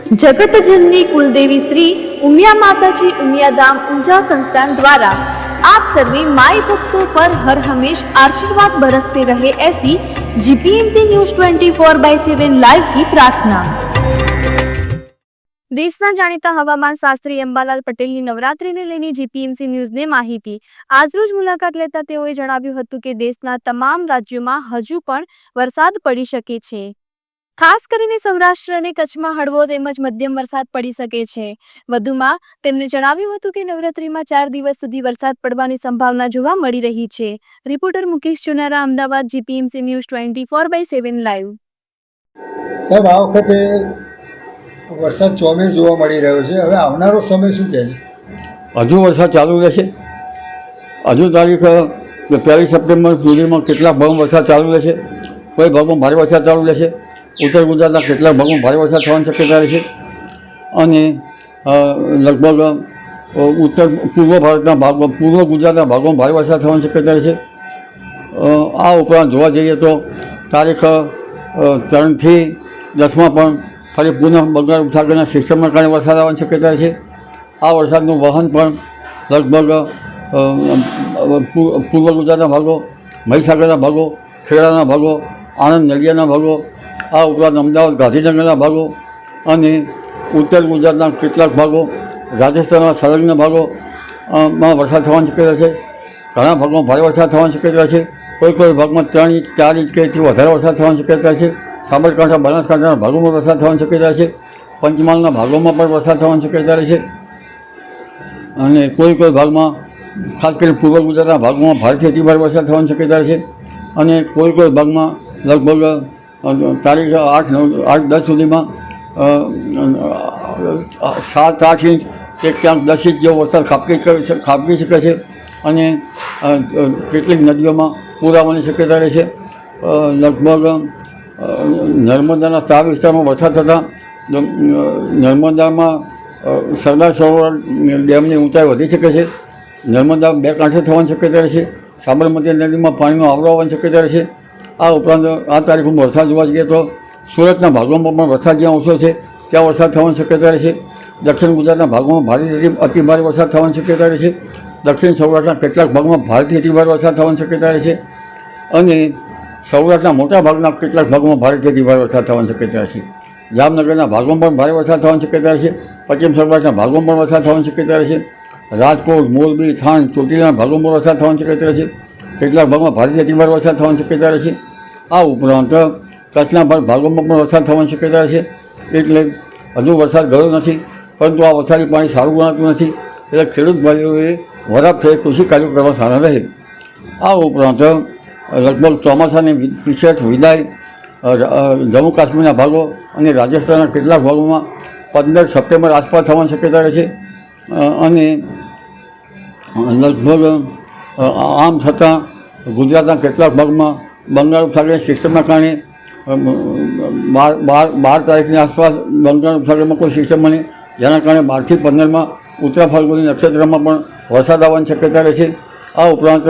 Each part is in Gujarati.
जगतजननी कुलदेवी श्री उमिया माताजी उमिया धाम ऊंझा संस्थान द्वारा आप सभी माई भक्तों पर हर हमेश आशीर्वाद बरसते रहे, ऐसी जीपीएमसी न्यूज 24/7 लाइव की प्रार्थना। देशना जाણીતા હવામાન શાસ્ત્રી અંબાલાલ પટેલની નવરાત્રીને લઈને જીપીએમસી ન્યૂઝને માહિતી। આજરોજ મુલાકાત લેતા તેઓએ જણાવ્યું હતું કે દેશના તમામ રાજ્યોમાં હજુ પણ વરસાદ પડી શકે છે। ખાસ કરીને સૌરાષ્ટ્ર અને કચ્છમાં હળવો તેમજ મધ્યમ વરસાદ પડી શકે છે। વધુમાં તેમણે જણાવ્યું હતું કે નવરાત્રીમાં 4 દિવસ સુધી વરસાદ પડવાની સંભાવના જોવા મળી રહી છે। રિપોર્ટર મુકેશ ચુનારા, અમદાવાદ, જીપીએમસી ન્યૂઝ 24/7 લાઈવ। સાહેબ, આ વખતે વરસાદ ચોમેર જોવા મળી રહ્યો છે। હવે આવનારો સમય શું કહે છે? હજુ વરસાદ ચાલુ રહેશે। હજુ તારીખ 1 સપ્ટેમ્બર સુધીમાં કેટલાક ભાગમાં વરસાદ ચાલુ રહેશે। કોઈ ભાગમાં ભારે વરસાદ ચાલુ રહેશે। ઉત્તર ગુજરાતના કેટલાક ભાગમાં ભારે વરસાદ થવાની શક્યતા રહેશે અને લગભગ પૂર્વ ભારતના ભાગમાં, પૂર્વ ગુજરાતના ભાગોમાં ભારે વરસાદ થવાની શક્યતા રહેશે। આ ઉપરાંત જોવા જઈએ તો તારીખ 3થી 10માં પણ ફરી પુનઃ બંગાળ ઉપસાગરના સિસ્ટમના કારણે વરસાદ આવવાની શક્યતા રહેશે। આ વરસાદનું વહન પણ લગભગ પૂર્વ ગુજરાતના ભાગો, મહીસાગરના ભાગો, ખેડાના ભાગો, આણંદ નલિયાના ભાગો, આ ઉપરાંત અમદાવાદ ગાંધીનગરના ભાગો અને ઉત્તર ગુજરાતના કેટલાક ભાગો, રાજસ્થાનના સંલગ્ન ભાગોમાં વરસાદ થવાની શક્યતા છે। ઘણા ભાગોમાં ભારે વરસાદ થવાની શક્યતા છે। કોઈ ભાગમાં 3 ઇંચ 4 ઇંચ કે તેથી વધારે વરસાદ થવાની શક્યતા છે। સાબરકાંઠા, બનાસકાંઠાના ભાગોમાં વરસાદ થવાની શક્યતા છે। પંચમહાલના ભાગોમાં પણ વરસાદ થવાની શક્યતા છે અને કોઈ ભાગમાં, ખાસ કરીને પૂર્વ ગુજરાતના ભાગોમાં ભારેથી અતિભારે વરસાદ થવાની શક્યતા છે અને કોઈ ભાગમાં લગભગ તારીખ 8-10 સુધીમાં 7-8 ઇંચ કે ક્યાંક 10 ઇંચ જેવો વરસાદ ખાબકી શકે છે અને કેટલીક નદીઓમાં પૂર આવવાની શક્યતા રહેશે। લગભગ નર્મદાના સ્ટાર વિસ્તારમાં વરસાદ થતાં નર્મદામાં સરદાર સરોવર ડેમની ઊંચાઈ વધી શકે છે। નર્મદા 2 કાંઠે થવાની શક્યતા રહેશે। સાબરમતી નદીમાં પાણીનો આવરો આવવાની શક્યતા રહેશે। આ ઉપરાંત આ તારીખમાં વરસાદ જોવા જઈએ તો સુરતના ભાગોમાં પણ વરસાદ જ્યાં ઓછો છે ત્યાં વરસાદ થવાની શક્યતા રહેશે। દક્ષિણ ગુજરાતના ભાગોમાં ભારેથી અતિભારે વરસાદ થવાની શક્યતા રહેશે। દક્ષિણ સૌરાષ્ટ્રના કેટલાક ભાગમાં ભારેથી અતિભારે વરસાદ થવાની શક્યતા રહેશે અને સૌરાષ્ટ્રના મોટા ભાગના કેટલાક ભાગોમાં ભારેથી અતિભારે વરસાદ થવાની શક્યતા રહેશે। જામનગરના ભાગોમાં પણ ભારે વરસાદ થવાની શક્યતા રહેશે। પશ્ચિમ સૌરાષ્ટ્રના ભાગોમાં પણ વરસાદ થવાની શક્યતા રહેશે। રાજકોટ, મોરબી, થાન, ચોટીલાના ભાગોમાં વરસાદ થવાની શક્યતા રહેશે। કેટલાક ભાગમાં ભારેથી અતિભારે વરસાદ થવાની શક્યતા રહેશે। આ ઉપરાંત કચ્છના ભાગોમાં પણ વરસાદ થવાની શક્યતા રહેશે। એટલે હજુ વરસાદ ગયો નથી, પરંતુ આ વરસાદી પાણી સારું ગણાતું નથી, એટલે ખેડૂત ભાઈઓએ વરાપ થઈ કૃષિ કાર્યો કરવા સારા રહે। આ ઉપરાંત લગભગ ચોમાસાની પીછેઠ વિદાય જમ્મુ કાશ્મીરના ભાગો અને રાજસ્થાનના કેટલાક ભાગોમાં 15 સપ્ટેમ્બર આસપાસ થવાની શક્યતા રહેશે અને લગભગ આમ છતાં ગુજરાતના કેટલાક ભાગમાં બંગાળ ઉપસાગરની સિસ્ટમના કારણે 12 તારીખની આસપાસ બંગાળ ઉપસાગરમાં કોઈ સિસ્ટમ બને, જેના કારણે 12 થી 15માં ઉત્તરા ફાલ્ગુની નક્ષત્રમાં પણ વરસાદ આવવાની શક્યતા રહેશે। આ ઉપરાંત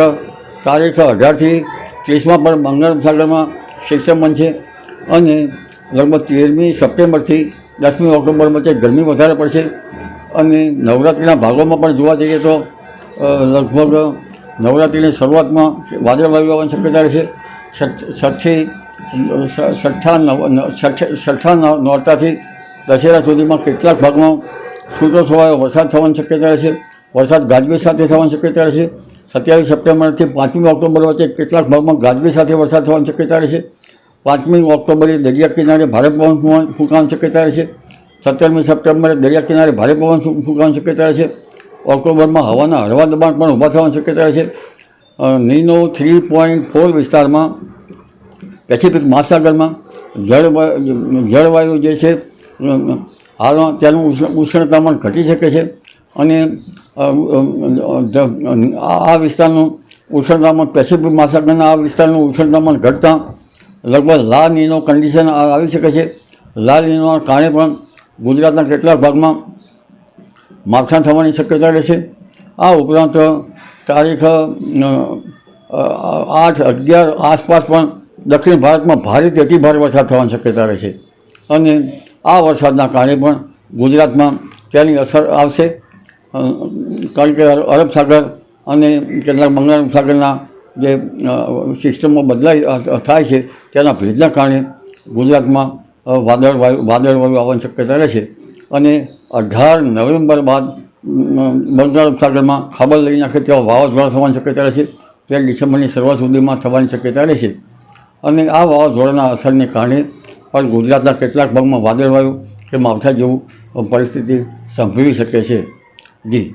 તારીખ 18 થી 30માં પણ બંગાળ ઉપસાગરમાં સિસ્ટમ બનશે અને લગભગ 13મી સપ્ટેમ્બરથી 10મી ઓક્ટોબર વચ્ચે ગરમી વધારે પડશે અને નવરાત્રિના ભાગોમાં પણ જોવા જઈએ તો લગભગ નવરાત્રિની શરૂઆતમાં વાદળવાયુ આવવાની શક્યતા રહેશે। છઠ્ઠા નોરતાથી દશેરા સુધીમાં કેટલાક ભાગમાં છૂટો છવાયો વરસાદ થવાની શક્યતા રહેશે। વરસાદ ગાજવીજ સાથે થવાની શક્યતા રહેશે। 27 સપ્ટેમ્બરથી 5મી ઓક્ટોબર વચ્ચે કેટલાક ભાગમાં ગાજવીજ સાથે વરસાદ થવાની શક્યતા રહેશે। 5મી ઓક્ટોબરે દરિયા કિનારે ભારે પવન ફૂંકાવાની શક્યતા રહેશે। 17મી સપ્ટેમ્બરે દરિયા કિનારે ભારે પવન ફૂંકાવાની શક્યતા રહેશે। ઓક્ટોબરમાં હવાના હળવા દબાણ પણ ઊભા થવાની શક્યતા રહેશે। નીનો 3.4 વિસ્તારમાં પેસિફિક મહાસાગરમાં જળવાયુ જે છે હાલમાં તેનું ઉષ્ણતામાન ઘટી શકે છે અને આ વિસ્તારનું ઉષ્ણતામાન, પેસિફિક મહાસાગરના આ વિસ્તારનું ઉષ્ણતામાન ઘટતાં લગભગ લા નીનો કન્ડિશન આવી શકે છે। લા નીનોના કારણે પણ ગુજરાતના કેટલાક ભાગમાં માવઠા થવાની શક્યતા રહેશે। આ ઉપરાંત તારીખ 8-11 આસપાસ પણ દક્ષિણ ભારતમાં ભારેથી અતિભારે વરસાદ થવાની શક્યતા રહેશે અને આ વરસાદના કારણે પણ ગુજરાતમાં તેની અસર આવશે, કારણ કે અરબ સાગર અને કેટલાક બંગાળ સાગરના જે સિસ્ટમો બદલાઈ થાય છે તેના ભેજના કારણે ગુજરાતમાં વાદળવાયુ આવવાની શક્યતા રહેશે અને 18 નવેમ્બર બાદ બંગાળ સાગરમાં ખબર લઈ નાખે તેવા વાવાઝોડા થવાની શક્યતા રહેશે, તે ડિસેમ્બરની શરૂઆત સુધીમાં થવાની શક્યતા રહેશે અને આ વાવાઝોડાના અસરને કારણે પણ ગુજરાતના કેટલાક ભાગમાં વાદળવાયુ કે માવઠા જેવું પરિસ્થિતિ સંભવી શકે છે. જી.